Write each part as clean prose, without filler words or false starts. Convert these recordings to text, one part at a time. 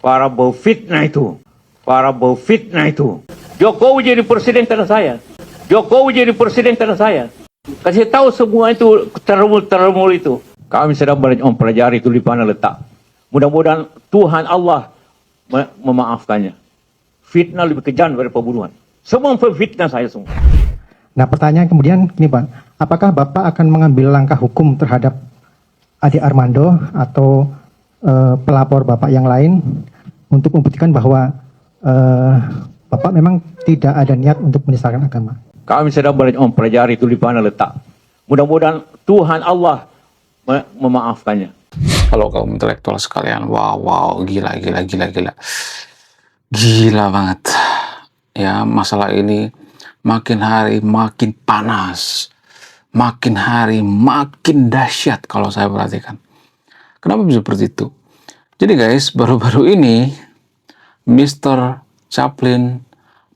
para berfitnah itu, para berfitnah itu. Jokowi jadi presiden karena saya. Jokowi jadi presiden karena saya. Kasih tahu semua itu termul itu. Kami sedang mempelajari itu di mana letak. Mudah-mudahan Tuhan Allah memaafkannya. Fitnah lebih kejam daripada pembunuhan. Semua fitnah saya semua. Nah, pertanyaan kemudian gini Pak, apakah Bapak akan mengambil langkah hukum terhadap Ade Armando atau pelapor Bapak yang lain untuk membuktikan bahwa Bapak memang tidak ada niat untuk menistakan agama? Kami sedang mempelajari itu di mana letak. Mudah-mudahan Tuhan Allah memaafkannya. Halo kaum intelektual sekalian, wow, gila banget. Ya, masalah ini makin hari makin panas, makin hari makin dahsyat kalau saya perhatikan. Kenapa bisa seperti itu? Jadi guys, baru-baru ini Mr. Chaplin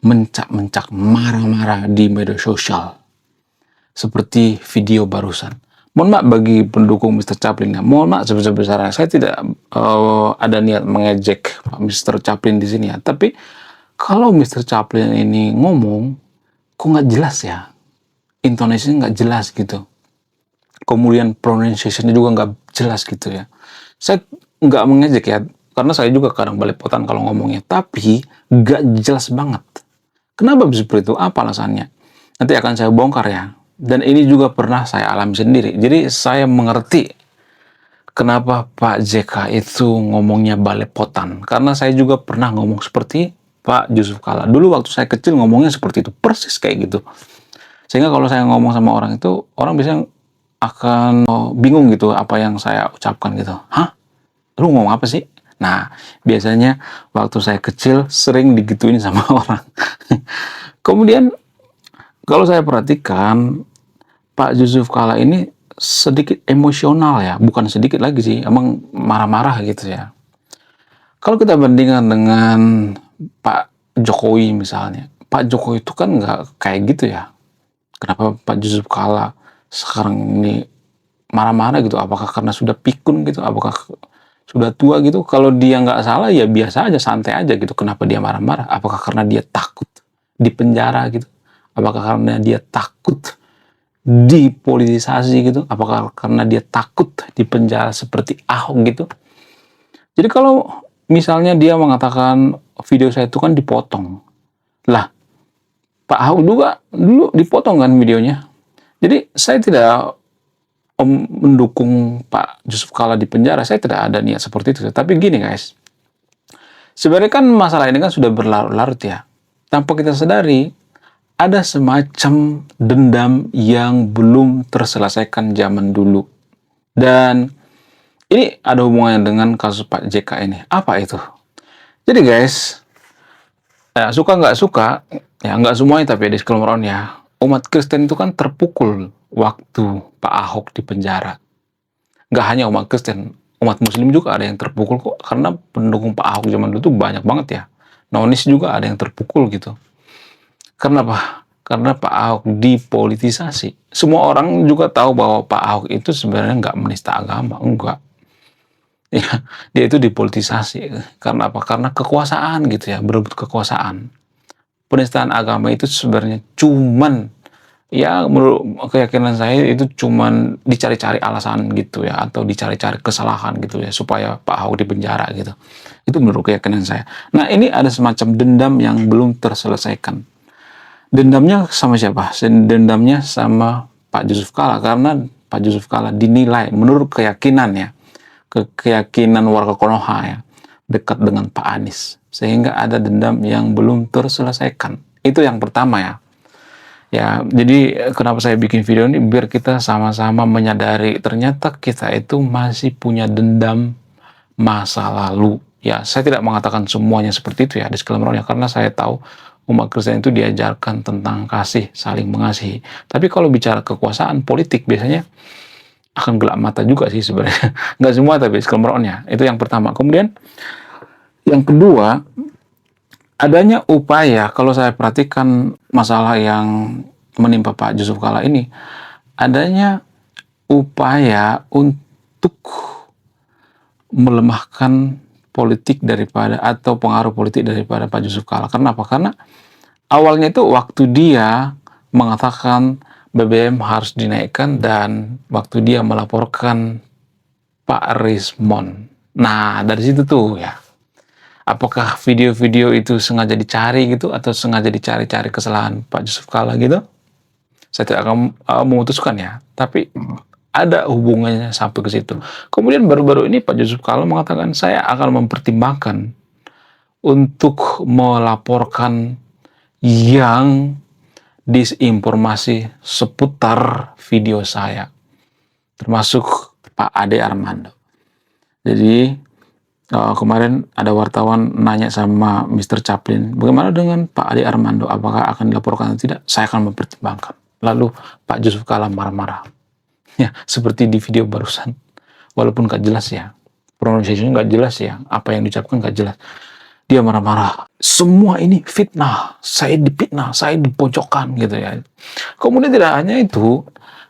mencak-mencak marah-marah di media sosial. Seperti video barusan. Mohon maaf bagi pendukung Mr. Chaplin ya. Mohon maaf sebesar-besarnya. Saya tidak ada niat mengejek Mr. Chaplin di sini ya. Tapi kalau Mr. Chaplin ini ngomong, kok nggak jelas ya? Intonasinya nggak jelas gitu. Kemudian pronunciation-nya juga nggak jelas gitu ya. Saya nggak mengejek ya, karena saya juga kadang belepotan kalau ngomongnya. Tapi nggak jelas banget. Kenapa bisa seperti itu? Apa alasannya? Nanti akan saya bongkar ya. Dan ini juga pernah saya alami sendiri. Jadi saya mengerti kenapa Pak JK itu ngomongnya balepotan. Karena saya juga pernah ngomong seperti Pak Yusuf Kalla. Dulu waktu saya kecil ngomongnya seperti itu. Persis kayak gitu. Sehingga kalau saya ngomong sama orang itu, orang biasanya akan bingung gitu apa yang saya ucapkan gitu. Hah? Lu ngomong apa sih? Nah, biasanya waktu saya kecil sering digituin sama orang. Kemudian kalau saya perhatikan, Pak Yusuf Kalla ini sedikit emosional ya. Bukan sedikit lagi sih, emang marah-marah gitu ya. Kalau kita bandingkan dengan Pak Jokowi misalnya, Pak Jokowi itu kan nggak kayak gitu ya. Kenapa Pak Yusuf Kalla sekarang ini marah-marah gitu? Apakah karena sudah pikun gitu? Apakah sudah tua gitu? Kalau dia nggak salah ya biasa aja, santai aja gitu. Kenapa dia marah-marah? Apakah karena dia takut di penjara gitu? Apakah karena dia takut dipolitisasi gitu? Apakah karena dia takut di penjara seperti Ahok gitu? Jadi kalau misalnya dia mengatakan video saya itu kan dipotong. Lah, Pak Ahok juga dulu dipotong kan videonya. Jadi saya tidak mendukung Pak Yusuf Kalla di penjara. Saya tidak ada niat seperti itu. Tapi gini guys, sebenarnya kan masalah ini kan sudah berlarut-larut ya. Tanpa kita sadari, ada semacam dendam yang belum terselesaikan zaman dulu. Dan ini ada hubungannya dengan kasus Pak JK ini. Apa itu? Jadi guys, ya, suka nggak suka, ya nggak semuanya tapi disclaimer on ya. Umat Kristen itu kan terpukul waktu Pak Ahok di penjara. Nggak hanya umat Kristen, umat Muslim juga ada yang terpukul kok. Karena pendukung Pak Ahok zaman dulu tuh banyak banget ya. Nonis juga ada yang terpukul gitu. Karena apa? Karena Pak Ahok dipolitisasi. Semua orang juga tahu bahwa Pak Ahok itu sebenarnya nggak menista agama, enggak. Ya, dia itu dipolitisasi. Karena apa? Karena kekuasaan gitu ya, berebut kekuasaan. Penistaan agama itu sebenarnya cuman, ya menurut keyakinan saya itu cuman dicari-cari alasan gitu ya, atau dicari-cari kesalahan gitu ya, supaya Pak Ahok dipenjara gitu. Itu menurut keyakinan saya. Nah, ini ada semacam dendam yang belum terselesaikan. Dendamnya sama siapa? Dendamnya sama Pak Yusuf Kalla, karena Pak Yusuf Kalla dinilai menurut keyakinan ya, keyakinan warga Konoha ya, dekat dengan Pak Anies, sehingga ada dendam yang belum terselesaikan. Itu yang pertama ya. Ya, jadi kenapa saya bikin video ini biar kita sama-sama menyadari ternyata kita itu masih punya dendam masa lalu. Ya, saya tidak mengatakan semuanya seperti itu ya, disclaimer ya, karena saya tahu umat Kristen itu diajarkan tentang kasih, saling mengasihi. Tapi kalau bicara kekuasaan politik biasanya akan gelap mata juga sih sebenarnya. Nggak semua tapi disclaimer on-nya. Itu yang pertama. Kemudian yang kedua, adanya upaya, kalau saya perhatikan masalah yang menimpa Pak Yusuf Kalla ini, adanya upaya untuk melemahkan politik daripada atau pengaruh politik daripada Pak Yusuf Kalla. Karena apa? Karena awalnya itu waktu dia mengatakan BBM harus dinaikkan dan waktu dia melaporkan Pak Rismon. Nah, dari situ tuh ya. Apakah video-video itu sengaja dicari gitu atau sengaja dicari-cari kesalahan Pak Yusuf Kalla gitu? Saya tidak akan memutuskan ya, tapi ada hubungannya sampai ke situ. Kemudian baru-baru ini Pak Yusuf Kalla mengatakan saya akan mempertimbangkan untuk melaporkan yang disinformasi seputar video saya, termasuk Pak Ade Armando. Jadi kemarin ada wartawan nanya sama Mr. Chaplin, bagaimana dengan Pak Ade Armando, apakah akan dilaporkan atau tidak? Saya akan mempertimbangkan. Lalu Pak Yusuf Kalla marah-marah. Ya, seperti di video barusan. Walaupun gak jelas ya, pronunciation gak jelas ya, apa yang diucapkan gak jelas. Dia marah-marah. Semua ini fitnah, saya dipitnah, saya dipojokkan gitu ya. Kemudian tidak hanya itu,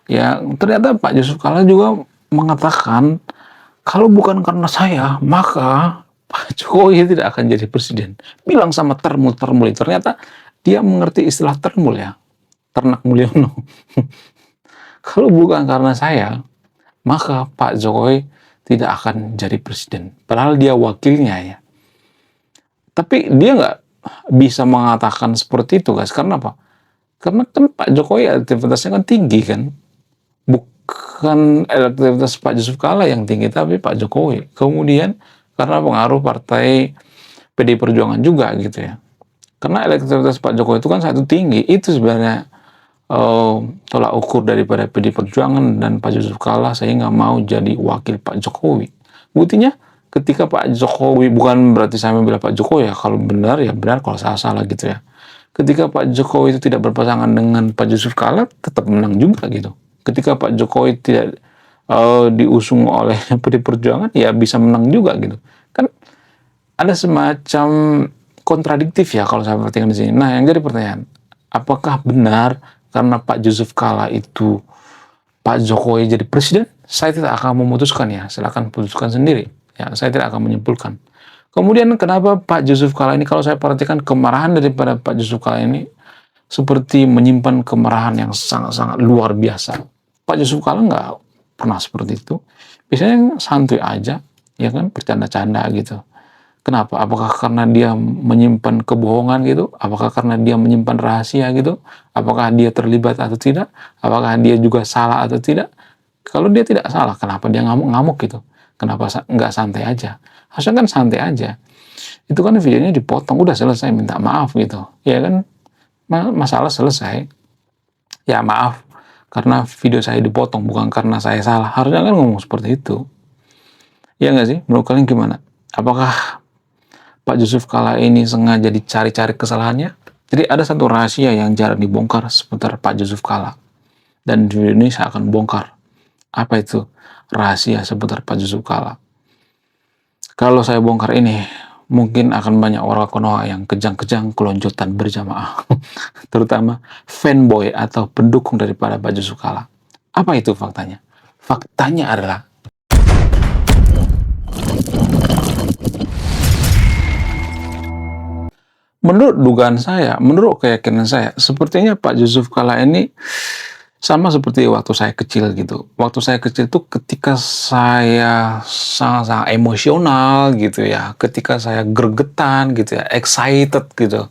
ya ternyata Pak Yusuf Kalla juga mengatakan kalau bukan karena saya, maka Pak Jokowi tidak akan jadi presiden. Bilang sama Termul. Ternyata dia mengerti istilah Termul ya. Ternak Mulyono. Kalau bukan karena saya, maka Pak Jokowi tidak akan jadi presiden. Padahal dia wakilnya ya. Tapi dia nggak bisa mengatakan seperti itu, guys. Karena apa? Karena kan Pak Jokowi elektabilitasnya kan tinggi kan. Bukan elektabilitas Pak Yusuf Kalla yang tinggi, tapi Pak Jokowi. Kemudian karena pengaruh partai PDI Perjuangan juga gitu ya. Karena elektabilitas Pak Jokowi itu kan satu tinggi. Itu sebenarnya tolak ukur daripada PDI Perjuangan dan Pak Yusuf Kalla sehingga mau jadi wakil Pak Jokowi. Buktinya ketika Pak Jokowi, bukan berarti saya membela Pak Jokowi ya, kalau benar ya benar, kalau salah gitu ya. Ketika Pak Jokowi itu tidak berpasangan dengan Pak Yusuf Kalla, tetap menang juga gitu. Ketika Pak Jokowi tidak diusung oleh PDI Perjuangan, ya bisa menang juga gitu. Kan ada semacam kontradiktif ya kalau saya perhatikan di sini. Nah, yang jadi pertanyaan, apakah benar karena Pak Yusuf Kalla itu Pak Jokowi jadi presiden? Saya tidak akan memutuskan ya, silakan putuskan sendiri. Ya, saya tidak akan menyimpulkan. Kemudian kenapa Pak Yusuf Kalla ini, kalau saya perhatikan kemarahan daripada Pak Yusuf Kalla ini seperti menyimpan kemarahan yang sangat-sangat luar biasa. Pak Yusuf Kalla nggak pernah seperti itu. Biasanya santuy aja, ya kan, bercanda-canda gitu. Kenapa? Apakah karena dia menyimpan kebohongan gitu? Apakah karena dia menyimpan rahasia gitu? Apakah dia terlibat atau tidak? Apakah dia juga salah atau tidak? Kalau dia tidak salah, kenapa dia ngamuk-ngamuk gitu? Kenapa nggak santai aja? Harusnya kan santai aja. Itu kan videonya dipotong, udah selesai, minta maaf gitu. Ya kan, masalah selesai. Ya maaf, karena video saya dipotong, bukan karena saya salah. Harusnya kan ngomong seperti itu. Ya nggak sih? Menurut kalian gimana? Apakah Pak Yusuf Kalla ini sengaja dicari-cari kesalahannya? Jadi ada satu rahasia yang jarang dibongkar seputar Pak Yusuf Kalla. Dan di video ini saya akan bongkar. Apa itu rahasia seputar Pak Yusuf Kalla? Kalau saya bongkar ini, mungkin akan banyak orang Konoha yang kejang-kejang kelonjotan berjamaah. Terutama fanboy atau pendukung daripada Pak Yusuf Kalla. Apa itu faktanya? Faktanya adalah menurut dugaan saya, menurut keyakinan saya, sepertinya Pak Yusuf Kalla ini sama seperti waktu saya kecil gitu. Waktu saya kecil itu ketika saya sangat-sangat emosional gitu ya, ketika saya gregetan gitu ya, excited gitu,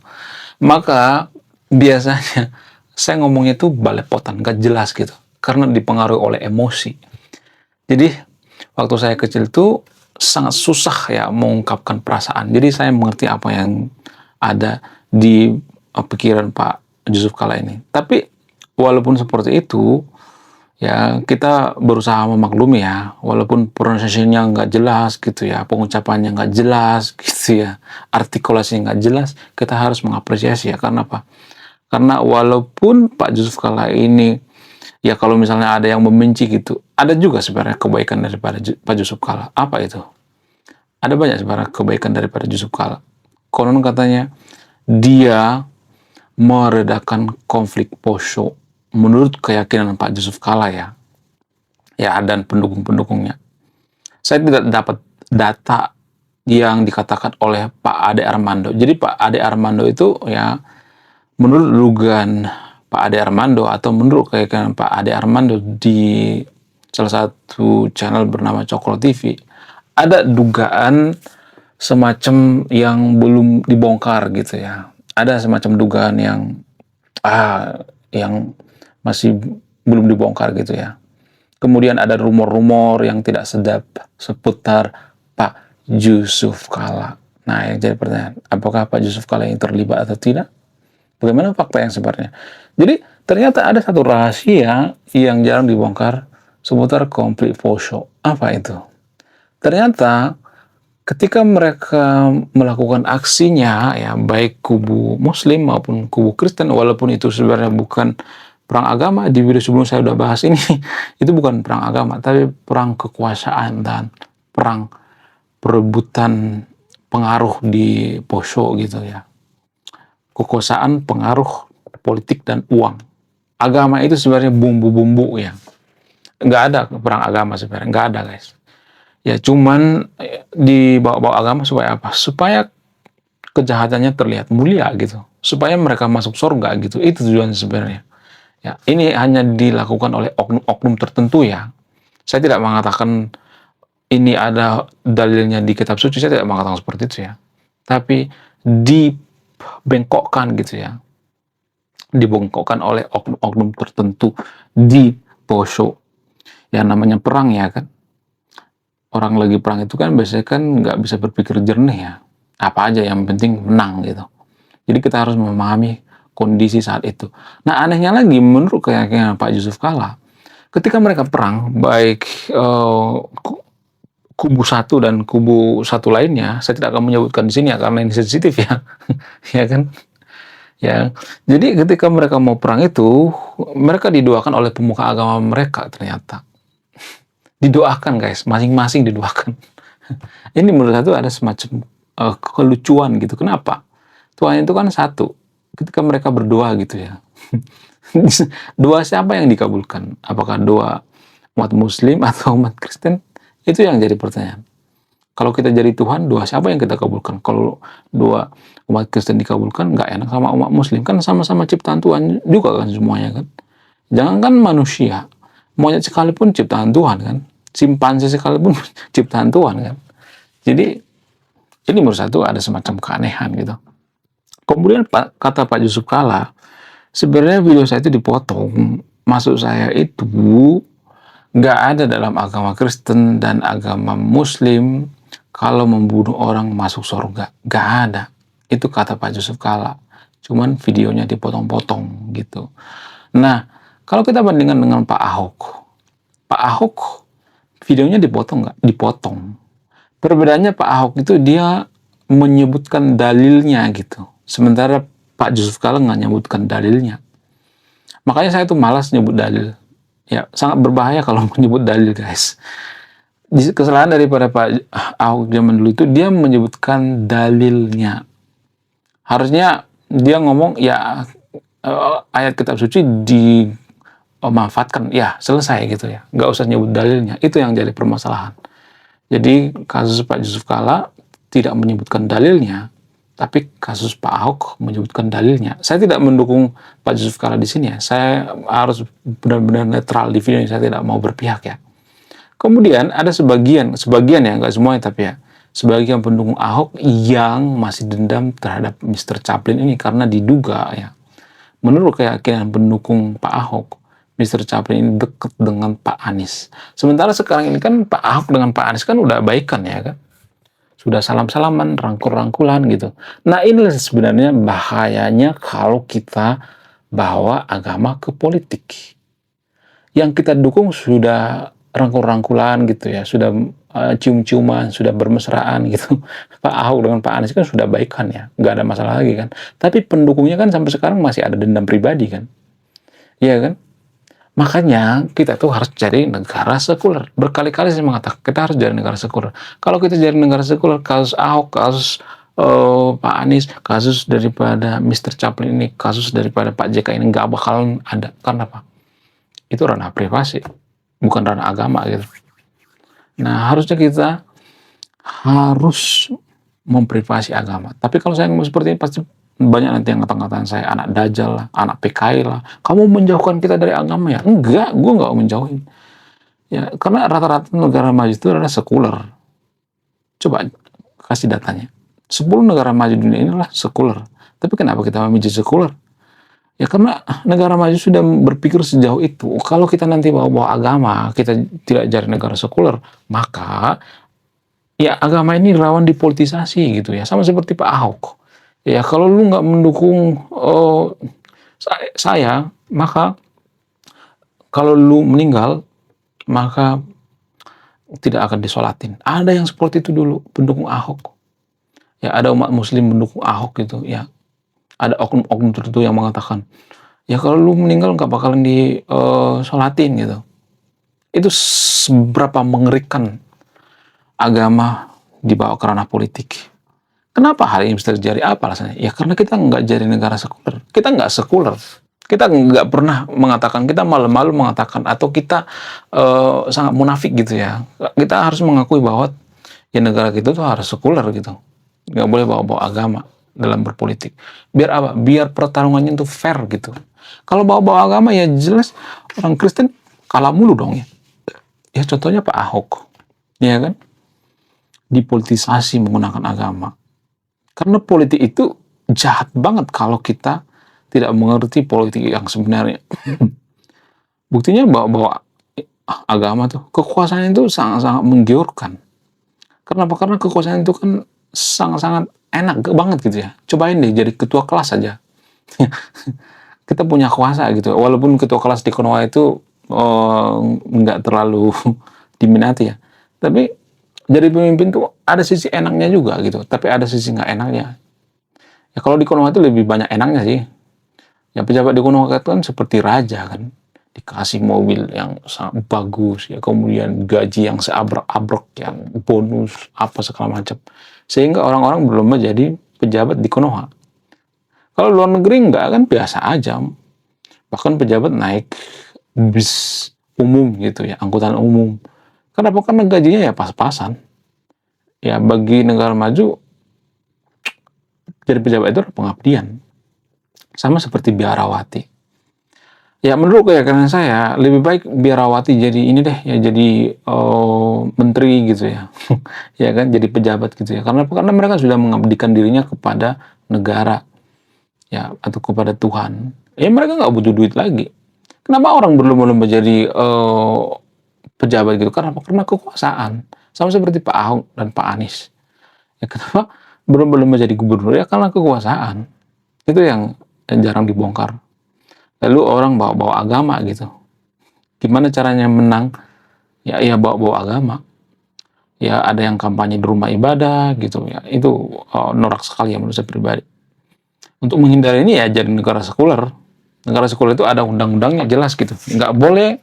maka biasanya saya ngomongnya itu balepotan, gak jelas gitu, karena dipengaruhi oleh emosi. Jadi waktu saya kecil itu sangat susah ya mengungkapkan perasaan. Jadi saya mengerti apa yang ada di pikiran Pak Yusuf Kalla ini. Tapi walaupun seperti itu, ya kita berusaha memaklumi ya, walaupun pronunciation-nya nggak jelas gitu ya, pengucapannya nggak jelas gitu ya, artikulasinya nggak jelas, kita harus mengapresiasi ya. Karena apa? Karena walaupun Pak Yusuf Kalla ini, ya kalau misalnya ada yang membenci gitu, ada juga sebenarnya kebaikan daripada Pak Yusuf Kalla. Apa itu? Ada banyak sebenarnya kebaikan daripada Yusuf Kalla. Konon katanya dia meredakan konflik Poso menurut keyakinan Pak Yusuf Kalla ya dan pendukung-pendukungnya. Saya tidak dapat data yang dikatakan oleh Pak Ade Armando. Jadi Pak Ade Armando itu ya, menurut dugaan Pak Ade Armando atau menurut keyakinan Pak Ade Armando di salah satu channel bernama Cokro TV, ada dugaan semacam yang belum dibongkar gitu ya. Ada semacam dugaan yang masih belum dibongkar gitu ya. Kemudian ada rumor-rumor yang tidak sedap seputar Pak Yusuf Kalla. Nah, yang jadi pertanyaan, apakah Pak Yusuf Kalla yang terlibat atau tidak? Bagaimana fakta yang sebenarnya? Jadi, ternyata ada satu rahasia yang jarang dibongkar seputar konflik Poso. Apa itu? Ternyata ketika mereka melakukan aksinya, ya baik kubu Muslim maupun kubu Kristen, walaupun itu sebenarnya bukan perang agama, di video sebelum saya udah bahas ini, itu bukan perang agama, tapi perang kekuasaan dan perang perebutan pengaruh di Poso gitu ya. Kekuasaan, pengaruh, politik, dan uang. Agama itu sebenarnya bumbu-bumbu ya. Nggak ada perang agama sebenarnya, nggak ada guys. Ya cuman dibawa-bawa agama supaya apa? Supaya kejahatannya terlihat mulia gitu. Supaya mereka masuk surga gitu. Itu tujuannya sebenarnya. Ya, ini hanya dilakukan oleh oknum-oknum tertentu ya. Saya tidak mengatakan ini ada dalilnya di kitab suci, saya tidak mengatakan seperti itu ya. Tapi dibengkokkan gitu ya. Dibengkokkan oleh oknum-oknum tertentu di Poso. Yang namanya perang ya kan. Orang lagi perang itu kan biasanya kan nggak bisa berpikir jernih ya. Apa aja yang penting menang gitu. Jadi kita harus memahami kondisi saat itu. Nah anehnya lagi menurut keyakinan Pak Yusuf Kalla, ketika mereka perang, baik kubu satu dan kubu satu lainnya, saya tidak akan menyebutkan di sini ya karena ini sensitif ya, ya kan? Ya, jadi ketika mereka mau perang itu, mereka didoakan oleh pemuka agama mereka ternyata. Didoakan guys, masing-masing didoakan. Ini menurut saya ada semacam kelucuan gitu. Kenapa? Tuhan itu kan satu. Ketika mereka berdoa gitu ya. Doa siapa yang dikabulkan? Apakah doa umat Muslim atau umat Kristen? Itu yang jadi pertanyaan. Kalau kita jadi Tuhan, doa siapa yang kita kabulkan? Kalau doa umat Kristen dikabulkan, nggak enak sama umat Muslim. Kan sama-sama ciptaan Tuhan juga kan semuanya kan. Jangankan manusia, monyet sekalipun ciptaan Tuhan kan. Simpanse sekalipun ciptaan Tuhan kan. Jadi, ini menurut saya ada semacam keanehan gitu. Kemudian kata Pak Yusuf Kalla, sebenarnya video saya itu dipotong. Maksud saya itu nggak ada dalam agama Kristen dan agama Muslim kalau membunuh orang masuk surga. Nggak ada. Itu kata Pak Yusuf Kalla. Cuman videonya dipotong-potong gitu. Nah, kalau kita bandingkan dengan Pak Ahok. Pak Ahok videonya dipotong nggak? Dipotong. Perbedaannya Pak Ahok itu dia menyebutkan dalilnya gitu. Sementara Pak Yusuf Kalla nggak menyebutkan dalilnya. Makanya saya tuh malas nyebut dalil. Ya, sangat berbahaya kalau menyebut dalil, guys. Kesalahan daripada Pak Ahok zaman dulu itu dia menyebutkan dalilnya. Harusnya dia ngomong ya ayat kitab suci dimanfaatkan, ya selesai gitu ya. Nggak usah nyebut dalilnya. Itu yang jadi permasalahan. Jadi kasus Pak Yusuf Kalla tidak menyebutkan dalilnya, tapi kasus Pak Ahok menyebutkan dalilnya. Saya tidak mendukung Pak Yusuf Kalla di sini ya. Saya harus benar-benar netral di video ini. Saya tidak mau berpihak ya. Kemudian ada sebagian ya, nggak semuanya tapi ya, sebagian pendukung Ahok yang masih dendam terhadap Mr. Chaplin ini karena diduga ya, menurut keyakinan pendukung Pak Ahok, Mr. Chaplin ini dekat dengan Pak Anies. Sementara sekarang ini kan Pak Ahok dengan Pak Anies kan udah baikan ya kan. Sudah salam-salaman, rangkul-rangkulan gitu. Nah inilah sebenarnya bahayanya kalau kita bawa agama ke politik. Yang kita dukung sudah rangkul-rangkulan gitu ya, sudah cium-ciuman, sudah bermesraan gitu. Pak Ahok dengan Pak Anies kan sudah baikan ya, nggak ada masalah lagi kan. Tapi pendukungnya kan sampai sekarang masih ada dendam pribadi kan. Iya kan? Makanya kita tuh harus cari negara sekuler. Berkali-kali saya mengatakan kita harus cari negara sekuler. Kalau kita cari negara sekuler, kasus Ahok, kasus Pak Anies, kasus daripada Mr. Chaplin ini, kasus daripada Pak JK ini nggak bakalan ada. Karena apa? Itu ranah privasi, bukan ranah agama gitu. Nah harusnya kita harus memprivasi agama. Tapi kalau saya ngomong seperti ini pasti banyak nanti yang ngata-ngatain saya anak dajjal lah, anak PKI lah. Kamu menjauhkan kita dari agama ya? Enggak, gue nggak menjauhin. Ya, karena rata-rata negara maju itu adalah sekuler. Coba kasih datanya. 10 negara maju dunia inilah sekuler. Tapi kenapa kita memilih sekuler? Ya karena negara maju sudah berpikir sejauh itu. Kalau kita nanti bawa-bawa agama, kita tidak jadi negara sekuler, maka ya agama ini rawan dipolitisasi gitu ya. Sama seperti Pak Ahok. Ya kalau lu nggak mendukung saya, maka kalau lu meninggal, maka tidak akan disolatin. Ada yang seperti itu dulu, pendukung Ahok. Ya ada umat muslim mendukung Ahok gitu ya. Ada oknum-oknum tertentu yang mengatakan, ya kalau lu meninggal nggak bakalan disolatin gitu. Itu seberapa mengerikan agama dibawa ke ranah politik. Kenapa hal ini bisa terjadi? Apa alasannya? Ya karena kita nggak jadi negara sekuler. Kita nggak sekuler. Kita nggak pernah mengatakan, kita malu-malu mengatakan, atau kita sangat munafik gitu ya. Kita harus mengakui bahwa ya negara kita tuh harus sekuler gitu. Nggak boleh bawa-bawa agama dalam berpolitik. Biar apa? Biar pertarungannya itu fair gitu. Kalau bawa-bawa agama ya jelas orang Kristen kalah mulu dong ya. Ya contohnya Pak Ahok. Ya kan? Dipolitisasi menggunakan agama. Karena politik itu jahat banget kalau kita tidak mengerti politik yang sebenarnya. Buktinya bawa-bawa agama tuh, kekuasaan itu sangat-sangat menggiurkan. Kenapa? Karena kekuasaan itu kan sangat-sangat enak banget gitu ya. Cobain deh jadi ketua kelas aja. Kita punya kuasa gitu. Walaupun ketua kelas di Konoha itu nggak terlalu diminati ya. Tapi jadi pemimpin tuh ada sisi enaknya juga gitu. Tapi ada sisi nggak enaknya. Ya kalau di Konoha itu lebih banyak enaknya sih. Ya pejabat di Konoha kan seperti raja kan. Dikasih mobil yang sangat bagus, ya kemudian gaji yang seabrek-abrek, yang bonus, apa segala macam. Sehingga orang-orang belum menjadi pejabat di Konoha. Kalau luar negeri enggak kan biasa aja. Bahkan pejabat naik bis umum gitu ya, angkutan umum. Kenapa? Karena gajinya ya pas-pasan. Ya bagi negara maju, jadi pejabat itu adalah pengabdian. Sama seperti biarawati. Ya menurut keyakinan saya lebih baik biarawati jadi ini deh ya, jadi menteri gitu ya. Ya kan, jadi pejabat gitu ya. Karena mereka sudah mengabdikan dirinya kepada negara ya, atau kepada Tuhan. Ya mereka nggak butuh duit lagi. Kenapa orang berlomba-lomba jadi pejabat gitu? Karena kekuasaan. Sama seperti Pak Ahok dan Pak Anies. Ya kenapa berlomba-lomba jadi gubernur? Ya karena kekuasaan. Itu yang jarang dibongkar. Lalu orang bawa-bawa agama gitu. Gimana caranya menang? Ya bawa-bawa agama. Ya ada yang kampanye di rumah ibadah gitu ya. Itu norak sekali ya menurut saya pribadi. Untuk menghindari ini ya jadi negara sekuler. Negara sekuler itu ada undang-undangnya jelas gitu. Nggak boleh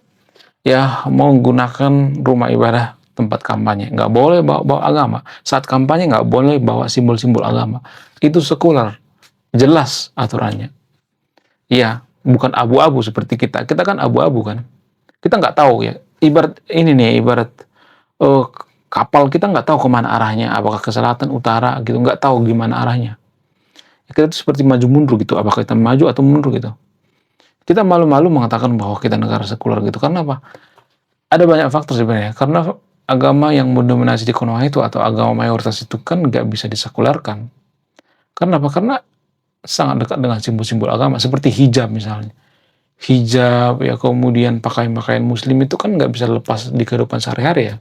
ya menggunakan rumah ibadah tempat kampanye. Nggak boleh bawa agama. Saat kampanye nggak boleh bawa simbol-simbol agama. Itu sekuler. Jelas aturannya. Iya. Bukan abu-abu seperti kita. Kita kan abu-abu kan. Kita nggak tahu ya. Ibarat ini nih, ibarat kapal kita nggak tahu kemana arahnya. Apakah ke selatan, utara gitu. Nggak tahu gimana arahnya. Kita tuh seperti maju mundur gitu. Apakah kita maju atau mundur gitu. Kita malu-malu mengatakan bahwa kita negara sekuler gitu. Karena apa? Ada banyak faktor sebenarnya. Karena agama yang mendominasi di Konoha itu atau agama mayoritas itu kan nggak bisa disekulerkan. Karena apa? Karena sangat dekat dengan simbol-simbol agama seperti hijab misalnya. Hijab ya, kemudian pakaian-pakaian muslim itu kan nggak bisa lepas di kehidupan sehari-hari ya.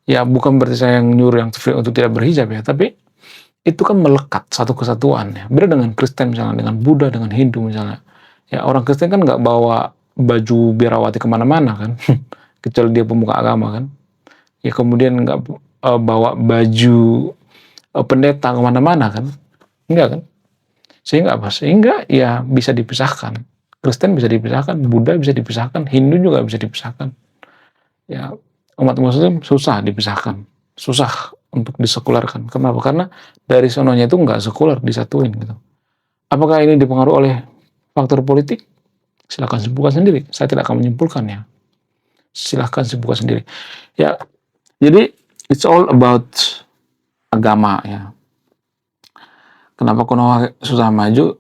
Ya bukan berarti saya yang nyuruh yang untuk tidak berhijab ya, tapi itu kan melekat satu kesatuan ya. Beda dengan Kristen misalnya, dengan Buddha, dengan Hindu misalnya. Ya orang Kristen kan nggak bawa baju biarawati kemana-mana kan, kecuali dia pemuka agama kan. Ya kemudian nggak bawa baju pendeta kemana-mana kan, enggak kan. Sehingga apa? Sehingga ya bisa dipisahkan. Kristen bisa dipisahkan, Buddha bisa dipisahkan, Hindu juga bisa dipisahkan. Ya, umat muslim susah dipisahkan. Susah untuk disekulerkan. Kenapa? Karena dari sononya itu nggak sekuler, disatuin gitu. Apakah ini dipengaruhi oleh faktor politik? Silahkan simpulkan sendiri. Saya tidak akan menyimpulkannya. Silahkan simpulkan sendiri. Ya, jadi it's all about agama ya. Kenapa Konoha susah maju?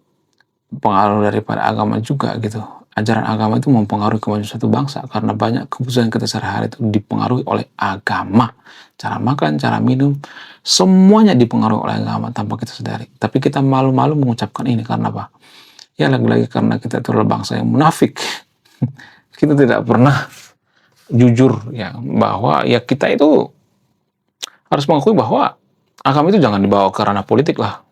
Pengaruh daripada agama juga gitu. Ajaran agama itu mempengaruhi kemajuan suatu bangsa karena banyak keputusan kita sehari-hari itu dipengaruhi oleh agama. Cara makan, cara minum, semuanya dipengaruhi oleh agama tanpa kita sadari. Tapi kita malu-malu mengucapkan ini karena apa? Ya lagi-lagi karena kita itu adalah bangsa yang munafik. Kita tidak pernah jujur ya bahwa ya kita itu harus mengakui bahwa agama itu jangan dibawa ke ranah politik lah.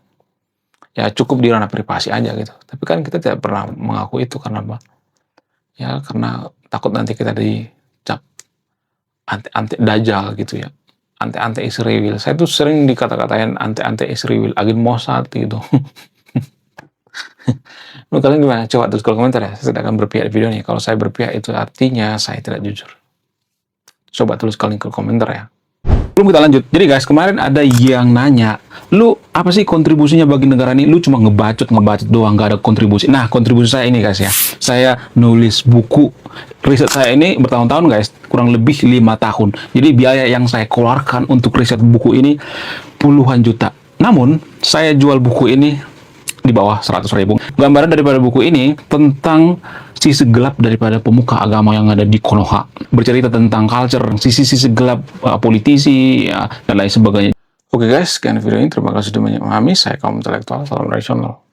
Ya cukup di ranah privasi aja gitu. Tapi kan kita tidak pernah mengakui itu karena apa? Ya karena takut nanti kita dicap ante-ante dajjal gitu ya. Ante-ante Israel. Saya tuh sering dikata-katain ante-ante Israel, agen Mossad gitu. Menurut kalian gimana? Coba tulis kolom komentar ya. Saya tidak akan berpihak di video ini. Kalau saya berpihak itu artinya saya tidak jujur. Coba tulis kalian ke komentar ya. Belum kita lanjut. Jadi guys, kemarin ada yang nanya, lu apa sih kontribusinya bagi negara ini? Lu cuma ngebacot doang, gak ada kontribusi. Nah, kontribusi saya ini guys ya. Saya nulis buku. Riset saya ini bertahun-tahun guys, kurang lebih 5 tahun. Jadi biaya yang saya keluarkan untuk riset buku ini puluhan juta. Namun, saya jual buku ini di bawah 100.000. Gambaran daripada buku ini tentang sisi gelap daripada pemuka agama yang ada di Konoha. Bercerita tentang culture, sisi-sisi gelap politisi, ya, dan lain sebagainya. Oke guys, sekian video ini. Terima kasih sudah memahami. Saya kaum intelektual, salam rasional.